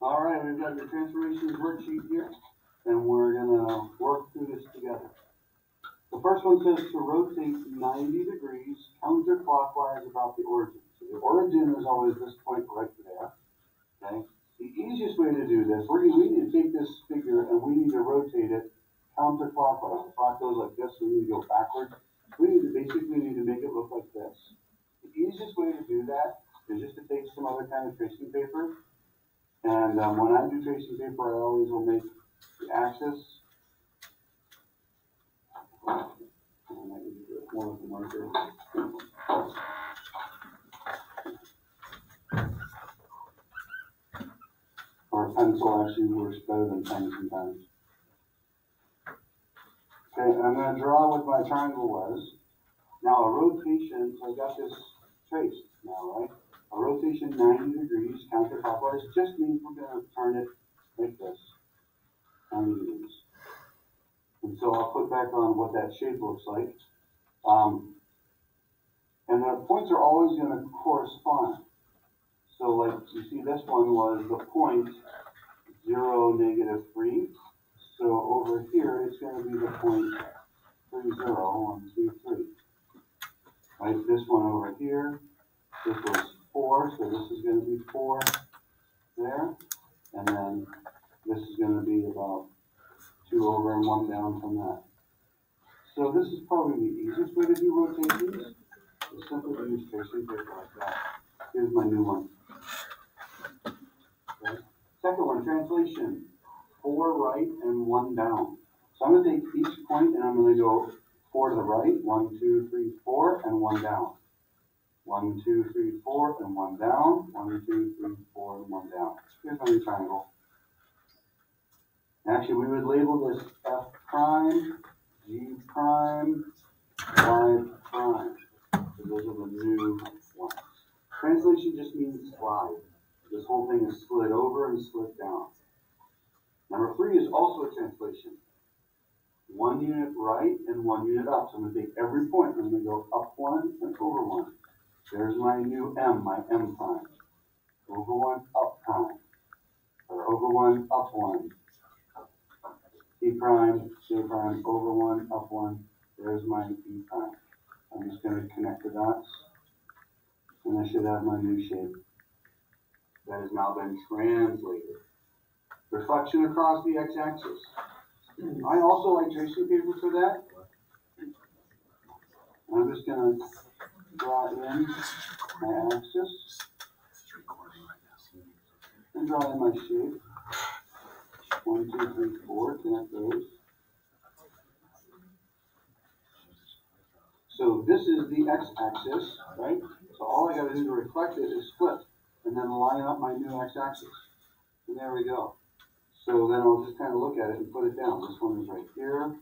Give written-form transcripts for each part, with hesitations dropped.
All right, we've got the transformations worksheet here, and we're gonna work through this together. The first one says to rotate 90 degrees counterclockwise about the origin. So the origin is always this point right there. Okay. The easiest way to do this, we need to take this figure and we need to rotate it counterclockwise. The clock goes like this, we need to go backwards. We need to basically make it look like this. The easiest way to do that is just to take some other kind of tracing paper. And when I do tracing paper, I always will make the axis. And I can do one of the markers. Or a pencil actually works better than pen sometimes. Okay, I'm going to draw what my triangle was. Now a rotation, so I got this traced now, right? A rotation 90 degrees counterclockwise just means we're going to turn it like this, 90 degrees. And so I'll put back on what that shape looks like. And the points are always going to correspond. So like you see this one was the point 0, -3. So over here it's going to be the point 3, 0, 1, 2, 3. Right, this one over here, this was 4, so this is going to be 4 there. And then this is going to be about 2 over and 1 down from that. So this is probably the easiest way to do rotations. Is simply to use tracing paper like that. Here's my new one. Okay. Second one, translation. 4 right and 1 down. So I'm going to take each point and I'm going to go 4 to the right, 1, 2, 3, 4, and 1 down. 1, 2, 3, 4, and 1 down. 1, 2, 3, 4, and 1 down. Here's my new triangle. Actually, we would label this F prime, G prime, Y prime. So those are the new ones. Translation just means slide. This whole thing is slid over and slid down. Number 3 is also a translation. 1 unit right and 1 unit up. So I'm going to take every point. I'm going to go up 1 and over 1. There's my new M, my M prime. Over 1, up prime. Or over 1, up 1. E prime, J prime, over 1, up 1. There's my E prime. I'm just going to connect the dots. And I should have my new shape. That has now been translated. Reflection across the x-axis. I also like tracing paper for that. I'm just going to draw in my axis and draw in my shape. 1, 2, 3, 4, connect those. So this is the x-axis, right? So all I got to do to reflect it is flip and then line up my new x-axis. And there we go. So then I'll just kind of look at it and put it down. This one is right here.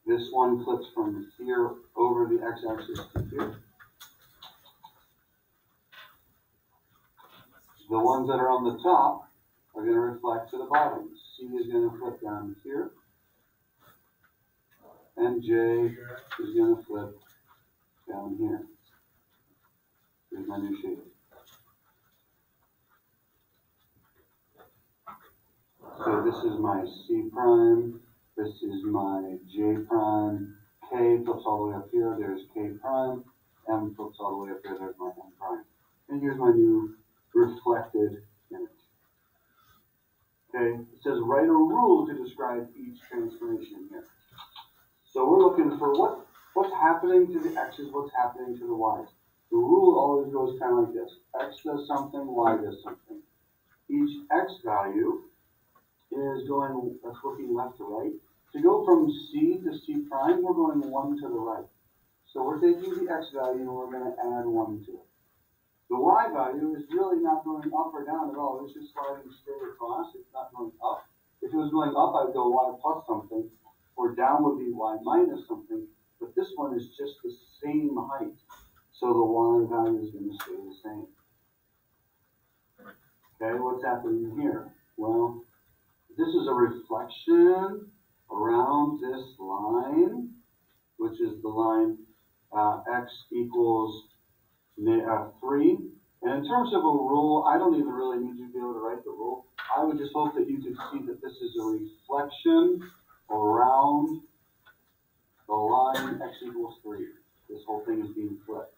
This one flips from here over the x-axis to here. The ones that are on the top are going to reflect to the bottom. C is going to flip down here. And J is going to flip down here. Here's my new shape. So this is my C prime. This is my J prime. K flips all the way up here. There's K prime. M flips all the way up here. There's my M prime. And here's my new reflected image. Okay, it says write a rule to describe each transformation here. So we're looking for what's happening to the x's, what's happening to the y's. The rule always goes kind of like this. X does something, y does something. Each x value is going, that's looking left to right. To go from C to C prime, we're going 1 to the right. So we're taking the x value and we're going to add 1 to it. The y value is really not going up or down at all. It's just sliding straight across. It's not going up. If it was going up, I would go y plus something, or down would be y minus something. But this one is just the same height. So the y value is going to stay the same. Okay, what's happening here? Well, this is a reflection around this line, which is the line x equals 3. And in terms of a rule, I don't even really need you to be able to write the rule. I would just hope that you could see that this is a reflection around the line x equals 3. This whole thing is being flipped.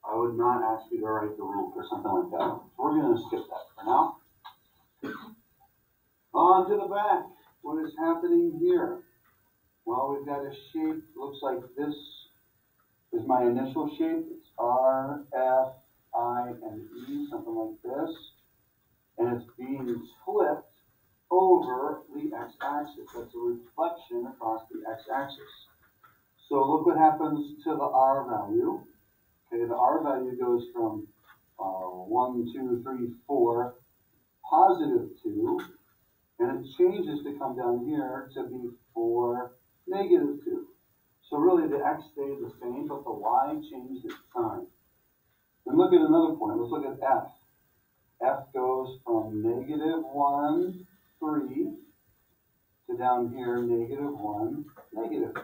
I would not ask you to write the rule or something like that. So we're going to skip that for now. On to the back. What is happening here? Well, we've got a shape. Looks like this is my initial shape. It's R, F, I, and E, something like this. And it's being flipped over the x-axis. That's a reflection across the x-axis. So look what happens to the R value. Okay, the R value goes from 1, 2, 3, 4, positive 2, and it changes to come down here to be 4, negative 2. So really the x stayed the same, but the y changed its sign. And look at another point. Let's look at f. F goes from negative 1, 3, to down here, negative 1, negative 3.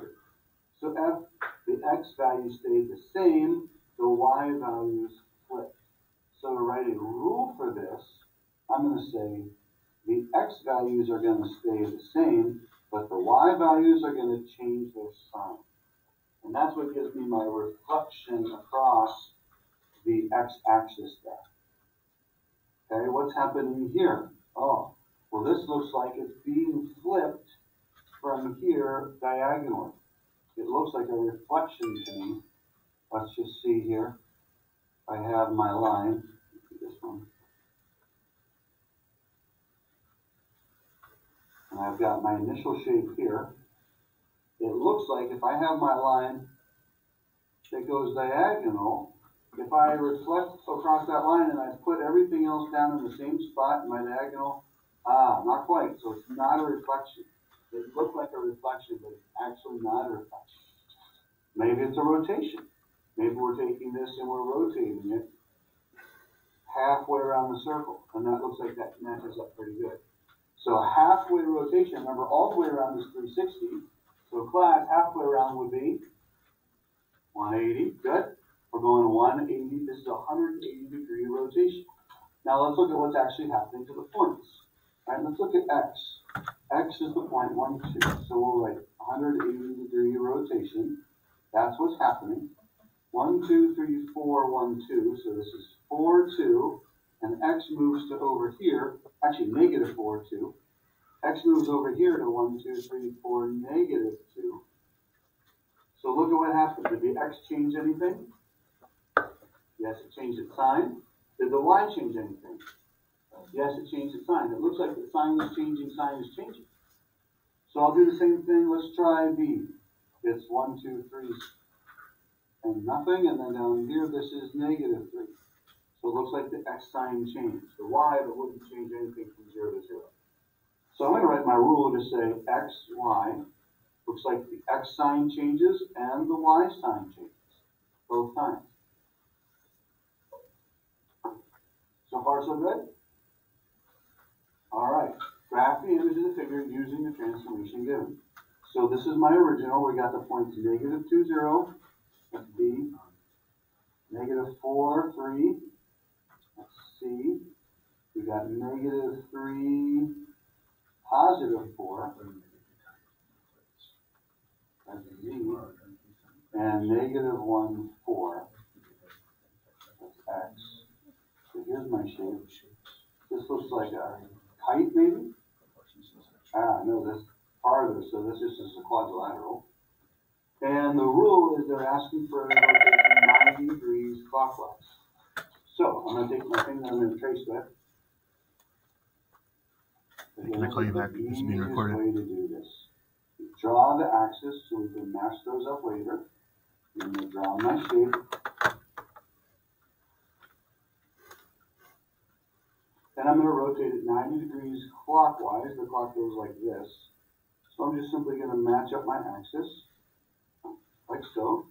So f, the x value stayed the same, the y values flipped. So to write a rule for this, I'm going to say the x values are going to stay the same, but the y values are going to change their sign. And that's what gives me my reflection across the x-axis there. Okay, what's happening here? Oh, well, this looks like it's being flipped from here diagonally. It looks like a reflection to me. Let's just see here. I have my line, this one. And I've got my initial shape here. It looks like if I have my line that goes diagonal, if I reflect across that line and I put everything else down in the same spot in my diagonal, not quite. So it's not a reflection. It looks like a reflection, but it's actually not a reflection. Maybe it's a rotation. Maybe we're taking this and we're rotating it halfway around the circle. And that looks like that matches up pretty good. So halfway rotation, remember all the way around is 360. So class, halfway around would be 180. Good. We're going 180. This is a 180-degree rotation. Now let's look at what's actually happening to the points. All right, let's look at x. X is the point 1, 2. So we'll write 180-degree rotation. That's what's happening. 1, 2, 3, 4, 1, 2. So this is 4, 2. And x moves to over here. Actually, negative 4, 2. X moves over here to 1, 2, 3, 4, negative 2. So look at what happened. Did the x change anything? Yes, it changed its sign. Did the y change anything? Yes, it changed its sign. It looks like the sign is changing, sign is changing. So I'll do the same thing. Let's try B. It's 1, 2, 3, and nothing. And then down here, this is negative 3. So it looks like the x sign changed. The y, that wouldn't change anything from 0 to 0. So I'm going to write my rule to say x, y. Looks like the x sign changes and the y sign changes both times. So far, so good? All right. Graph the image of the figure using the transformation given. So this is my original. We got the points negative 2, 0. That's B. Negative 4, 3. That's C. We got negative 3, positive 4. That's Z. And negative 1, 4. That's X. So here's my shape. This looks like a kite, maybe? No, that's farther, so this is just a quadrilateral. And the rule is they're asking for a rotation 90 degrees clockwise. So I'm going to take my finger and I'm going to trace that. Can I call you back? This is being recorded. Way to do this. Draw the axis so we can match those up later. I'm going to draw my shape. Then I'm going to rotate it 90 degrees clockwise. The clock goes like this. So I'm just simply going to match up my axis, like so,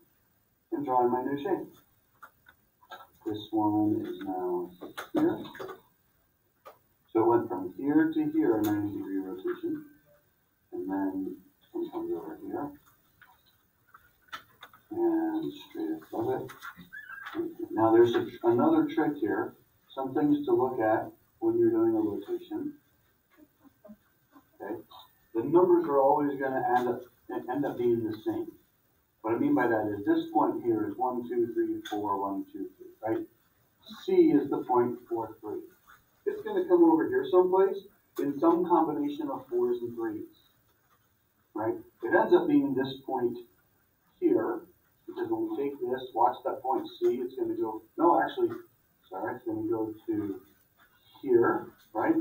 and draw my new shape. This one is now here. So it went from here to here, a 90-degree rotation. And then it comes over here. And straight above it. Now there's another trick here. some things to look at when you're doing a rotation. Okay, the numbers are always going to end up being the same. What I mean by that is this point here is 1, 2, 3, 4, 1, 2, 3, right? C is the point 4, 3. It's going to come over here someplace in some combination of 4s and 3s, right? It ends up being this point here, because when we take this, watch that point C, it's going to go, no, actually, sorry, it's going to go to here, right?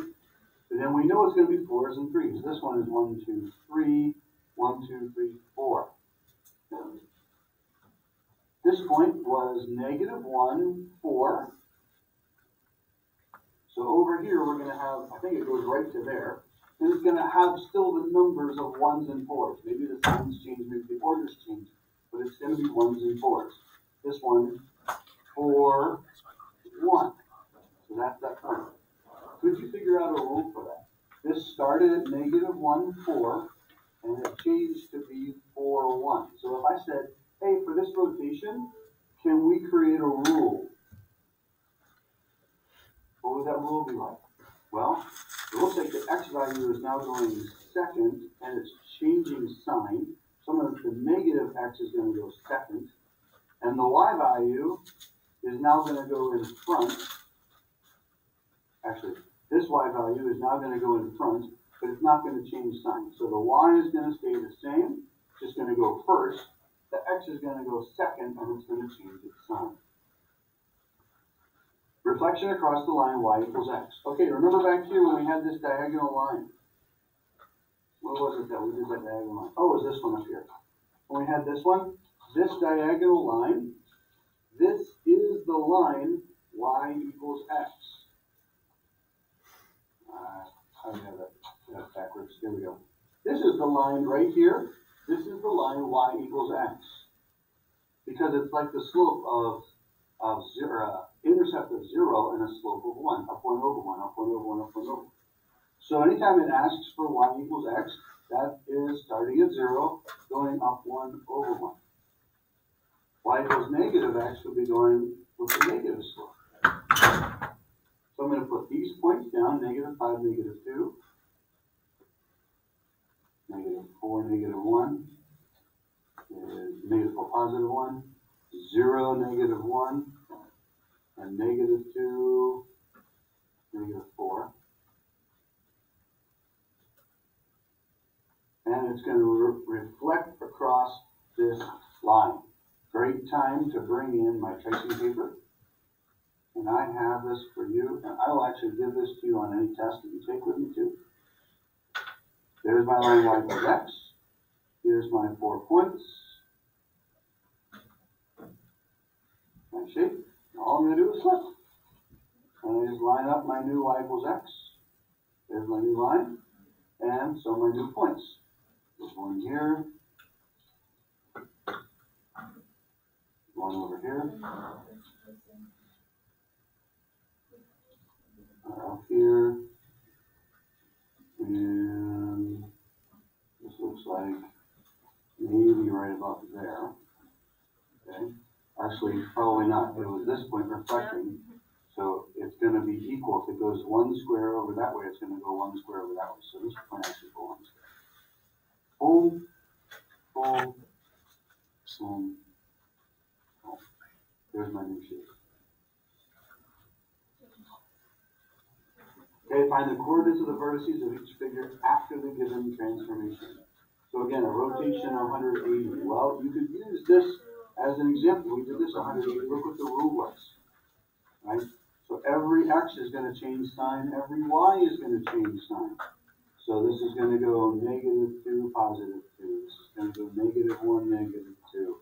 And then we know it's going to be 4s and 3s. This one is 1, 2, 3, 1, 2, 3, 4. This point was -1, 4. So over here, we're going to have, I think it goes right to there, and it's going to have still the numbers of 1s and 4s. Maybe the signs change, maybe the orders change, but it's going to be 1s and 4s. This one, 4, 1. So that's that point. Could you figure out a rule for that? This started at -1, 4, and it changed to be 4, 1. So if I said, hey, for this rotation, can we create a rule? What would that rule be like? Well, it looks like the x value is now going second, and it's changing sign. Some of the negative x is going to go second, and the y value is now going to go in front. Actually, this y value is now going to go in front, but it's not going to change sign. So the y is going to stay the same, it's just going to go first. The x is going to go second, and it's going to change its sign. Reflection across the line y equals x. Okay, remember back here when we had this diagonal line? What was it that we did that diagonal line? Oh, it was this one up here. When we had this one, this diagonal line, this is the line y equals x. I have that backwards. Here we go. This is the line right here. This is the line y equals x. Because it's like the slope of zero, intercept of 0 and a slope of 1. Up 1 over 1, up 1 over 1, up 1 over 1. So anytime it asks for y equals x, that is starting at 0, going up 1 over 1. Y equals negative x would be going with the negative slope. So I'm going to put these points down, -5, -2, -4, -1, is -4, +1, 0, -1, and -2, -4. And it's going to reflect across this line. Great time to bring in my tracing paper. And I have this for you, and I will actually give this to you on any test that you take with me too. There's my line y equals x. Here's my 4 points. My shape. All I'm going to do is flip. And I just line up my new y equals x. There's my new line. And so my new points. There's one here. One over here. Up here. And this looks like maybe right about there. Okay. Actually, probably not. It was this point reflecting. So it's going to be equal. If it goes 1 square over that way, it's going to go 1 square over that way. So this point actually goes 1 square. Boom, boom, boom, boom. There's my new shape. Okay, find the coordinates of the vertices of each figure after the given transformation. So again, a rotation of 180. Well, you could use this as an example. We did this 180. Look what the rule was, right? So every x is going to change sign. Every y is going to change sign. So this is going to go -2, +2. This is going to go -1, -2,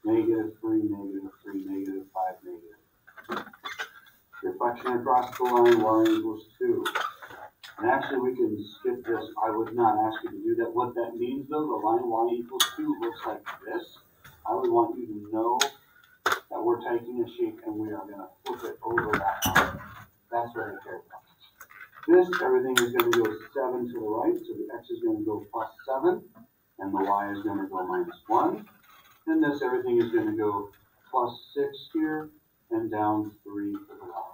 -3, -3, -5, Reflection across the line, y equals 2. And actually, we can skip this. I would not ask you to do that. What that means, though, the line y equals 2 looks like this. I would want you to know that we're taking a shape and we are going to flip it over that line. That's very careful. This, everything is going to go 7 to the right, so the x is going to go +7, and the y is going to go -1. And this, everything is going to go +6 here, and down 3 to the y.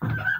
Okay.